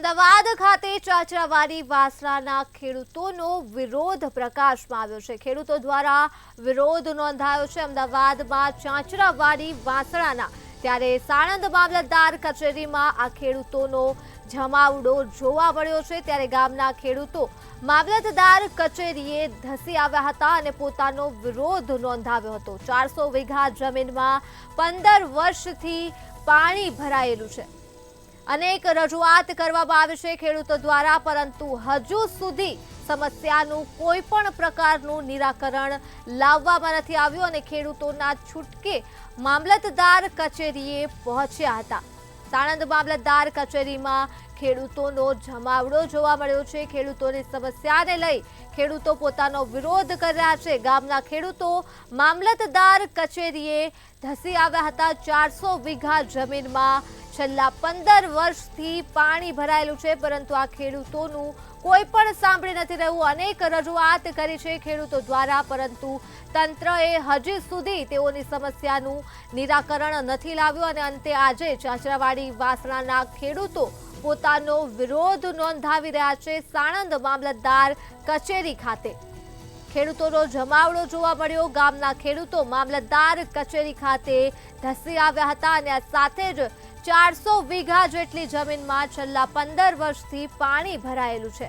અમદાવાદ ખાતે ચાચરાવાડી વાસણાના ખેડૂતોનો વિરોધ પ્રકાશમાં આવ્યો છે। ખેડૂતો દ્વારા વિરોધ નોંધાયો છે અમદાવાદમાં ચાચરાવાડી વાસણાના। ત્યારે સાણંદ મામલતદાર કચેરીમાં આ ખેડૂતોનો જમાવડો જોવા મળ્યો છે। ત્યારે ગામના ખેડૂતો મામલતદાર કચેરીએ ધસી આવ્યા હતા અને પોતાનો વિરોધ નોંધાવ્યો હતો। 400 વીઘા જમીનમાં 15 વર્ષથી પાણી ભરાયેલું છે। અનેક રજૂઆત કરવામાં આવી છે ખેડૂતો દ્વારા, પરંતુ હજુ સુધી સમસ્યાનું કોઈ પણ પ્રકારનું નિરાકરણ લાવવામાં નથી આવ્યું અને ખેડૂતોના છૂટકે મામલતદાર કચેરીએ પહોંચ્યા હતા। સાણંદ મામલતદાર કચેરીમાં ખેડૂતોનો જમાવડો જોવા મળ્યો છે। ખેડૂતોની સમસ્યાને લઈ ખેડૂતો પોતાનો વિરોધ કરી રહ્યા છે। ગામના ખેડૂતો મામલતદાર કચેરીએ ધસી આવ્યા હતા। 400 વીઘા જમીનમાં છેલ્લા 15 વર્ષથી પાણી ભરાયેલું છે, પરંતુ આ ખેડૂતોનું કોઈ પણ સાંભળી નથી રહ્યું। અનેક રજૂઆત કરી છે ખેડૂતો દ્વારા, પરંતુ તંત્રએ હજી સુધી તેઓની સમસ્યાનું નિરાકરણ નથી લાવ્યું અને અંતે આજે ચાચરાવાડી વાસણાના ખેડૂતો પોતાનો વિરોધ નોંધાવી રહ્યા છે સાણંદ મામલતદાર કચેરી ખાતે। ખેડૂતોનો જમાવડો જોવા મળ્યો। ગામના ખેડૂતો મામલતદાર કચેરી ખાતે ધસી આવ્યા હતા અને આ સાથે જ 400 વીઘા જેટલી જમીનમાં છેલ્લા 15 વર્ષથી પાણી ભરાયેલું છે।